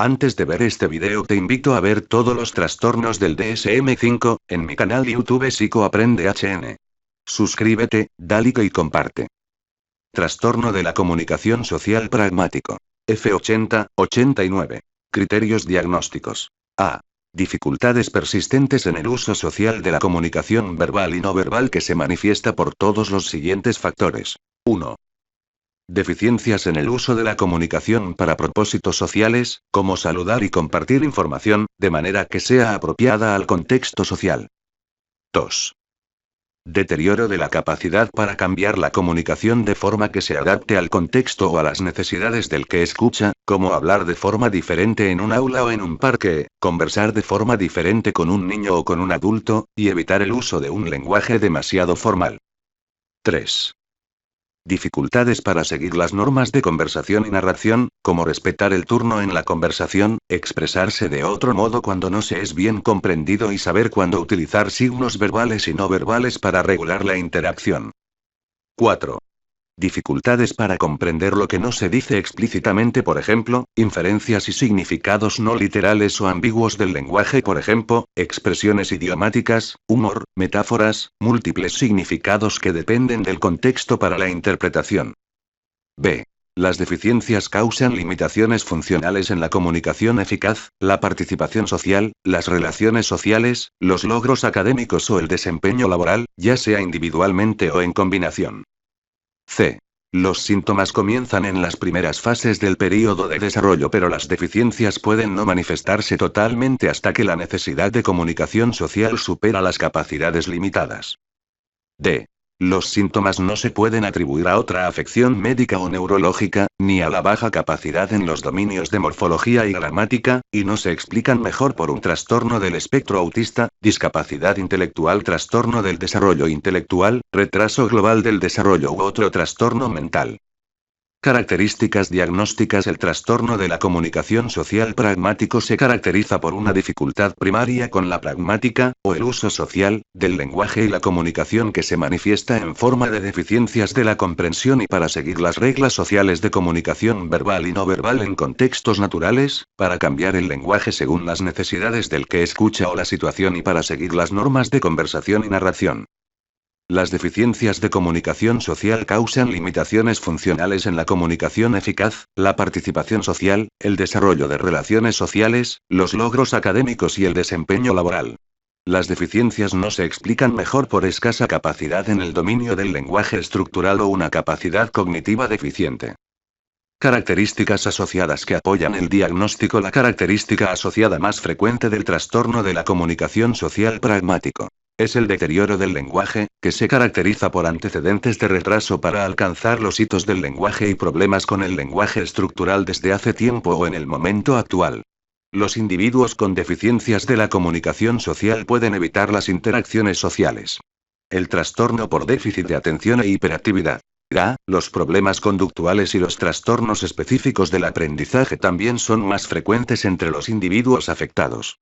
Antes de ver este video te invito a ver todos los trastornos del DSM-5, en mi canal YouTube Psicoaprende HN. Suscríbete, da like y comparte. Trastorno de la comunicación social pragmático. F80-89. Criterios diagnósticos. A. Dificultades persistentes en el uso social de la comunicación verbal y no verbal que se manifiesta por todos los siguientes factores. 1. Deficiencias en el uso de la comunicación para propósitos sociales, como saludar y compartir información, de manera que sea apropiada al contexto social. 2. Deterioro de la capacidad para cambiar la comunicación de forma que se adapte al contexto o a las necesidades del que escucha, como hablar de forma diferente en un aula o en un parque, conversar de forma diferente con un niño o con un adulto, y evitar el uso de un lenguaje demasiado formal. 3. Dificultades para seguir las normas de conversación y narración, como respetar el turno en la conversación, expresarse de otro modo cuando no se es bien comprendido y saber cuándo utilizar signos verbales y no verbales para regular la interacción. 4. Dificultades para comprender lo que no se dice explícitamente, por ejemplo, inferencias y significados no literales o ambiguos del lenguaje, por ejemplo, expresiones idiomáticas, humor, metáforas, múltiples significados que dependen del contexto para la interpretación. B. Las deficiencias causan limitaciones funcionales en la comunicación eficaz, la participación social, las relaciones sociales, los logros académicos o el desempeño laboral, ya sea individualmente o en combinación. C. Los síntomas comienzan en las primeras fases del período de desarrollo, pero las deficiencias pueden no manifestarse totalmente hasta que la necesidad de comunicación social supera las capacidades limitadas. D. Los síntomas no se pueden atribuir a otra afección médica o neurológica, ni a la baja capacidad en los dominios de morfología y gramática, y no se explican mejor por un trastorno del espectro autista, discapacidad intelectual, trastorno del desarrollo intelectual, retraso global del desarrollo u otro trastorno mental. Características diagnósticas. El trastorno de la comunicación social pragmático se caracteriza por una dificultad primaria con la pragmática, o el uso social, del lenguaje y la comunicación que se manifiesta en forma de deficiencias de la comprensión y para seguir las reglas sociales de comunicación verbal y no verbal en contextos naturales, para cambiar el lenguaje según las necesidades del que escucha o la situación y para seguir las normas de conversación y narración. Las deficiencias de comunicación social causan limitaciones funcionales en la comunicación eficaz, la participación social, el desarrollo de relaciones sociales, los logros académicos y el desempeño laboral. Las deficiencias no se explican mejor por escasa capacidad en el dominio del lenguaje estructural o una capacidad cognitiva deficiente. Características asociadas que apoyan el diagnóstico. La característica asociada más frecuente del trastorno de la comunicación social pragmático es el deterioro del lenguaje, que se caracteriza por antecedentes de retraso para alcanzar los hitos del lenguaje y problemas con el lenguaje estructural desde hace tiempo o en el momento actual. Los individuos con deficiencias de la comunicación social pueden evitar las interacciones sociales. El trastorno por déficit de atención e hiperactividad. Los problemas conductuales y los trastornos específicos del aprendizaje también son más frecuentes entre los individuos afectados.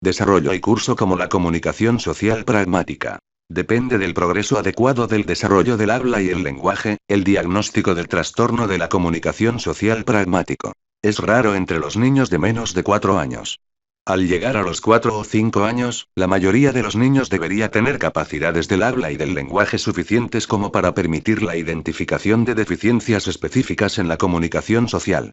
Desarrollo y curso. Como la comunicación social pragmática depende del progreso adecuado del desarrollo del habla y el lenguaje, el diagnóstico del trastorno de la comunicación social pragmático es raro entre los niños de menos de 4 años. Al llegar a los 4 o 5 años, la mayoría de los niños debería tener capacidades del habla y del lenguaje suficientes como para permitir la identificación de deficiencias específicas en la comunicación social.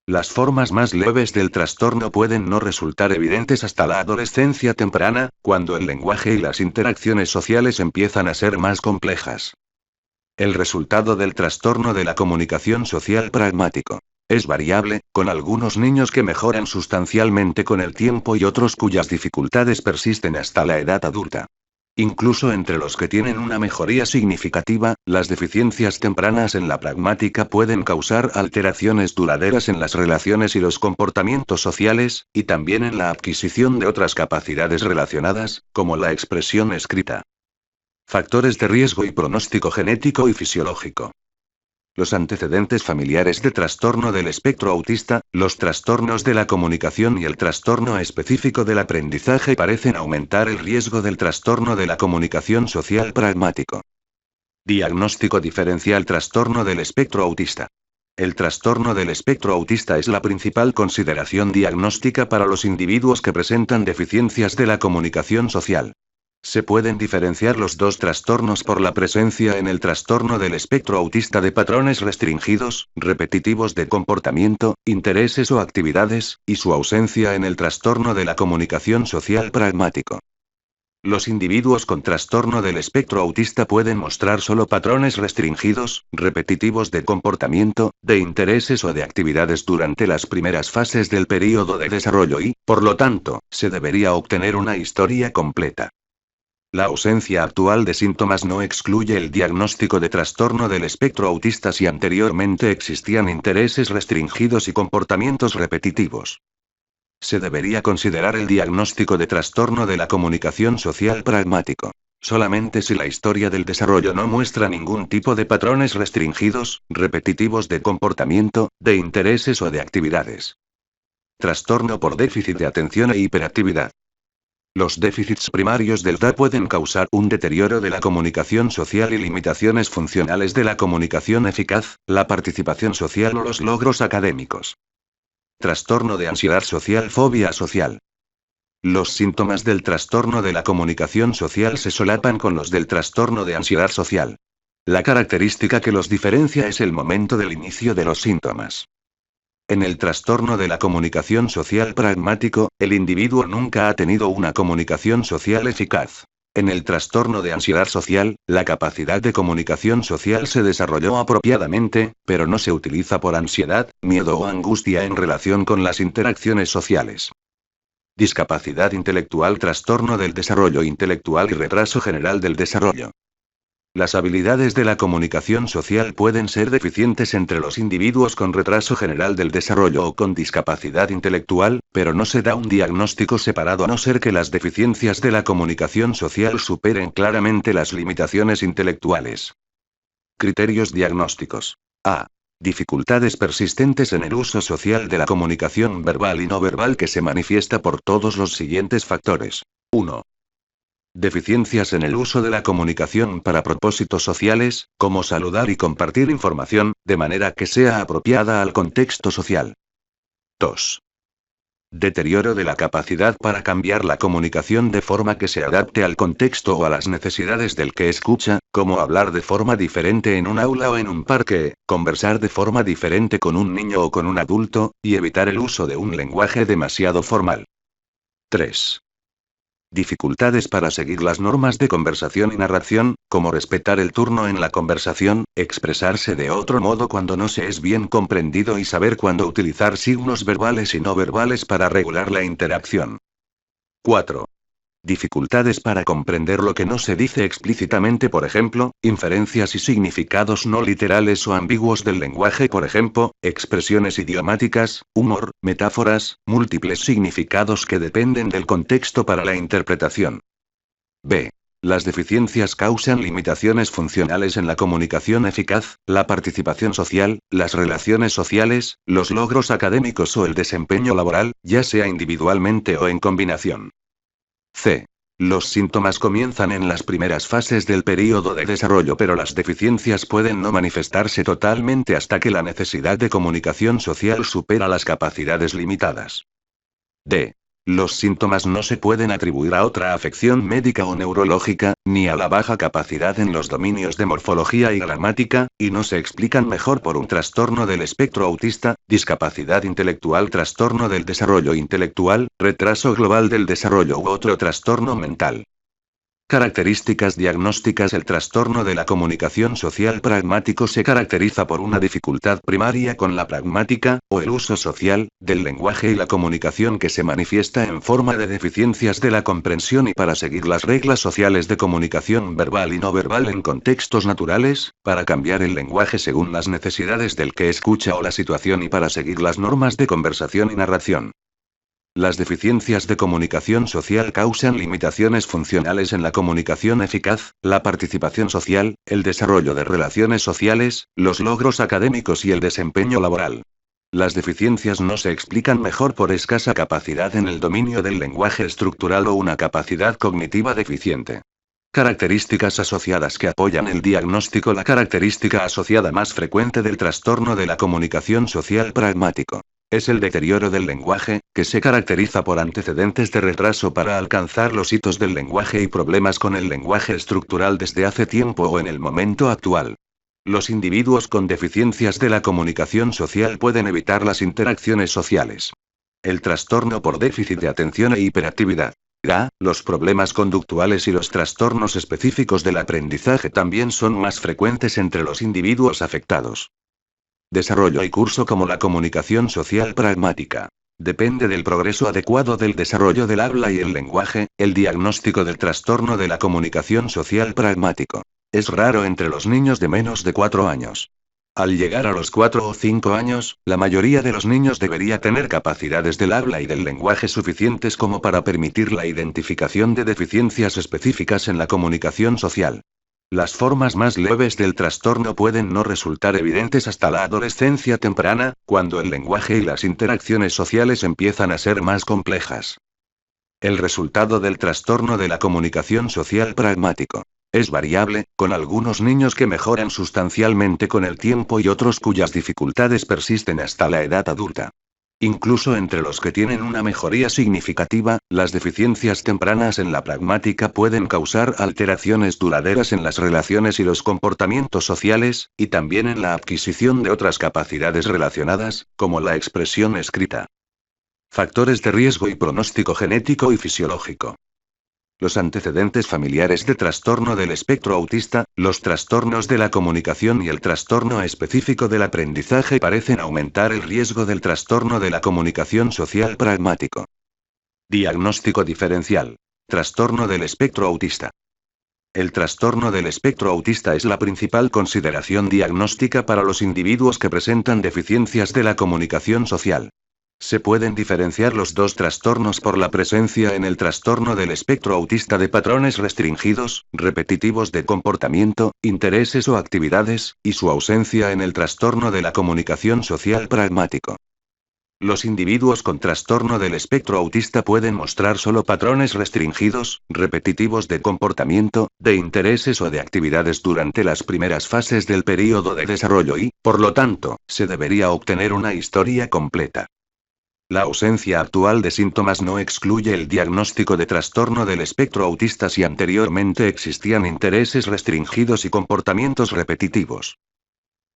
Las formas más leves del trastorno pueden no resultar evidentes hasta la adolescencia temprana, cuando el lenguaje y las interacciones sociales empiezan a ser más complejas. El resultado del trastorno de la comunicación social pragmático es variable, con algunos niños que mejoran sustancialmente con el tiempo y otros cuyas dificultades persisten hasta la edad adulta. Incluso entre los que tienen una mejoría significativa, las deficiencias tempranas en la pragmática pueden causar alteraciones duraderas en las relaciones y los comportamientos sociales, y también en la adquisición de otras capacidades relacionadas, como la expresión escrita. Factores de riesgo y pronóstico genético y fisiológico. Los antecedentes familiares de trastorno del espectro autista, los trastornos de la comunicación y el trastorno específico del aprendizaje parecen aumentar el riesgo del trastorno de la comunicación social pragmático. Diagnóstico diferencial. Trastorno del espectro autista. El trastorno del espectro autista es la principal consideración diagnóstica para los individuos que presentan deficiencias de la comunicación social. Se pueden diferenciar los dos trastornos por la presencia en el trastorno del espectro autista de patrones restringidos, repetitivos de comportamiento, intereses o actividades, y su ausencia en el trastorno de la comunicación social pragmático. Los individuos con trastorno del espectro autista pueden mostrar solo patrones restringidos, repetitivos de comportamiento, de intereses o de actividades durante las primeras fases del período de desarrollo y, por lo tanto, se debería obtener una historia completa. La ausencia actual de síntomas no excluye el diagnóstico de trastorno del espectro autista si anteriormente existían intereses restringidos y comportamientos repetitivos. Se debería considerar el diagnóstico de trastorno de la comunicación social pragmático solamente si la historia del desarrollo no muestra ningún tipo de patrones restringidos, repetitivos de comportamiento, de intereses o de actividades. Trastorno por déficit de atención e hiperactividad. Los déficits primarios del DA pueden causar un deterioro de la comunicación social y limitaciones funcionales de la comunicación eficaz, la participación social o los logros académicos. Trastorno de ansiedad social, fobia social. Los síntomas del trastorno de la comunicación social se solapan con los del trastorno de ansiedad social. La característica que los diferencia es el momento del inicio de los síntomas. En el trastorno de la comunicación social pragmático, el individuo nunca ha tenido una comunicación social eficaz. En el trastorno de ansiedad social, la capacidad de comunicación social se desarrolló apropiadamente, pero no se utiliza por ansiedad, miedo o angustia en relación con las interacciones sociales. Discapacidad intelectual, trastorno del desarrollo intelectual y retraso general del desarrollo. Las habilidades de la comunicación social pueden ser deficientes entre los individuos con retraso general del desarrollo o con discapacidad intelectual, pero no se da un diagnóstico separado a no ser que las deficiencias de la comunicación social superen claramente las limitaciones intelectuales. Criterios diagnósticos. A. Dificultades persistentes en el uso social de la comunicación verbal y no verbal que se manifiesta por todos los siguientes factores. 1. Deficiencias en el uso de la comunicación para propósitos sociales, como saludar y compartir información, de manera que sea apropiada al contexto social. 2. Deterioro de la capacidad para cambiar la comunicación de forma que se adapte al contexto o a las necesidades del que escucha, como hablar de forma diferente en un aula o en un parque, conversar de forma diferente con un niño o con un adulto, y evitar el uso de un lenguaje demasiado formal. 3. Dificultades para seguir las normas de conversación y narración, como respetar el turno en la conversación, expresarse de otro modo cuando no se es bien comprendido y saber cuándo utilizar signos verbales y no verbales para regular la interacción. 4. Dificultades para comprender lo que no se dice explícitamente, por ejemplo, inferencias y significados no literales o ambiguos del lenguaje, por ejemplo, expresiones idiomáticas, humor, metáforas, múltiples significados que dependen del contexto para la interpretación. B. Las deficiencias causan limitaciones funcionales en la comunicación eficaz, la participación social, las relaciones sociales, los logros académicos o el desempeño laboral, ya sea individualmente o en combinación. C. Los síntomas comienzan en las primeras fases del período de desarrollo, pero las deficiencias pueden no manifestarse totalmente hasta que la necesidad de comunicación social supera las capacidades limitadas. D. Los síntomas no se pueden atribuir a otra afección médica o neurológica, ni a la baja capacidad en los dominios de morfología y gramática, y no se explican mejor por un trastorno del espectro autista, discapacidad intelectual, trastorno del desarrollo intelectual, retraso global del desarrollo u otro trastorno mental. Características diagnósticas. El trastorno de la comunicación social pragmático se caracteriza por una dificultad primaria con la pragmática, o el uso social, del lenguaje y la comunicación que se manifiesta en forma de deficiencias de la comprensión y para seguir las reglas sociales de comunicación verbal y no verbal en contextos naturales, para cambiar el lenguaje según las necesidades del que escucha o la situación y para seguir las normas de conversación y narración. Las deficiencias de comunicación social causan limitaciones funcionales en la comunicación eficaz, la participación social, el desarrollo de relaciones sociales, los logros académicos y el desempeño laboral. Las deficiencias no se explican mejor por escasa capacidad en el dominio del lenguaje estructural o una capacidad cognitiva deficiente. Características asociadas que apoyan el diagnóstico. La característica asociada más frecuente del trastorno de la comunicación social pragmático es el deterioro del lenguaje, que se caracteriza por antecedentes de retraso para alcanzar los hitos del lenguaje y problemas con el lenguaje estructural desde hace tiempo o en el momento actual. Los individuos con deficiencias de la comunicación social pueden evitar las interacciones sociales. El trastorno por déficit de atención e hiperactividad. Los problemas conductuales y los trastornos específicos del aprendizaje también son más frecuentes entre los individuos afectados. Desarrollo y curso. Como la comunicación social pragmática depende del progreso adecuado del desarrollo del habla y el lenguaje, el diagnóstico del trastorno de la comunicación social pragmático es raro entre los niños de menos de 4 años. Al llegar a los 4 o 5 años, la mayoría de los niños debería tener capacidades del habla y del lenguaje suficientes como para permitir la identificación de deficiencias específicas en la comunicación social. Las formas más leves del trastorno pueden no resultar evidentes hasta la adolescencia temprana, cuando el lenguaje y las interacciones sociales empiezan a ser más complejas. El resultado del trastorno de la comunicación social pragmático es variable, con algunos niños que mejoran sustancialmente con el tiempo y otros cuyas dificultades persisten hasta la edad adulta. Incluso entre los que tienen una mejoría significativa, las deficiencias tempranas en la pragmática pueden causar alteraciones duraderas en las relaciones y los comportamientos sociales, y también en la adquisición de otras capacidades relacionadas, como la expresión escrita. Factores de riesgo y pronóstico genético y fisiológico. Los antecedentes familiares de trastorno del espectro autista, los trastornos de la comunicación y el trastorno específico del aprendizaje parecen aumentar el riesgo del trastorno de la comunicación social pragmático. Diagnóstico diferencial. Trastorno del espectro autista. El trastorno del espectro autista es la principal consideración diagnóstica para los individuos que presentan deficiencias de la comunicación social. Se pueden diferenciar los dos trastornos por la presencia en el trastorno del espectro autista de patrones restringidos, repetitivos de comportamiento, intereses o actividades, y su ausencia en el trastorno de la comunicación social pragmático. Los individuos con trastorno del espectro autista pueden mostrar solo patrones restringidos, repetitivos de comportamiento, de intereses o de actividades durante las primeras fases del período de desarrollo y, por lo tanto, se debería obtener una historia completa. La ausencia actual de síntomas no excluye el diagnóstico de trastorno del espectro autista si anteriormente existían intereses restringidos y comportamientos repetitivos.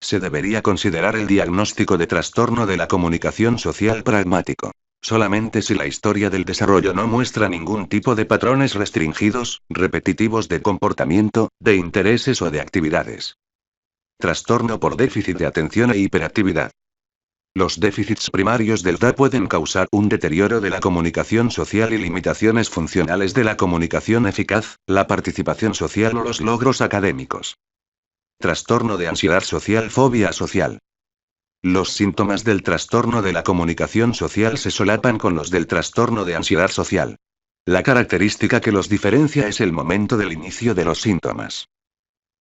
Se debería considerar el diagnóstico de trastorno de la comunicación social pragmático solamente si la historia del desarrollo no muestra ningún tipo de patrones restringidos, repetitivos de comportamiento, de intereses o de actividades. Trastorno por déficit de atención e hiperactividad. Los déficits primarios del DA pueden causar un deterioro de la comunicación social y limitaciones funcionales de la comunicación eficaz, la participación social o los logros académicos. Trastorno de ansiedad social, fobia social. Los síntomas del trastorno de la comunicación social se solapan con los del trastorno de ansiedad social. La característica que los diferencia es el momento del inicio de los síntomas.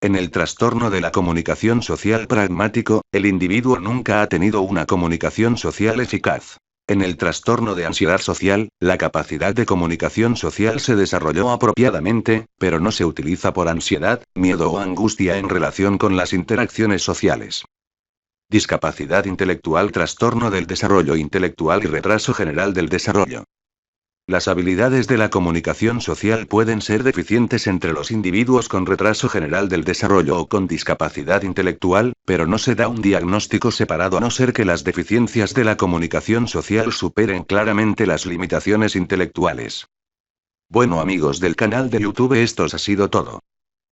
En el trastorno de la comunicación social pragmático, el individuo nunca ha tenido una comunicación social eficaz. En el trastorno de ansiedad social, la capacidad de comunicación social se desarrolló apropiadamente, pero no se utiliza por ansiedad, miedo o angustia en relación con las interacciones sociales. Discapacidad intelectual, trastorno del desarrollo intelectual y retraso general del desarrollo. Las habilidades de la comunicación social pueden ser deficientes entre los individuos con retraso general del desarrollo o con discapacidad intelectual, pero no se da un diagnóstico separado a no ser que las deficiencias de la comunicación social superen claramente las limitaciones intelectuales. Bueno amigos del canal de YouTube, esto ha sido todo.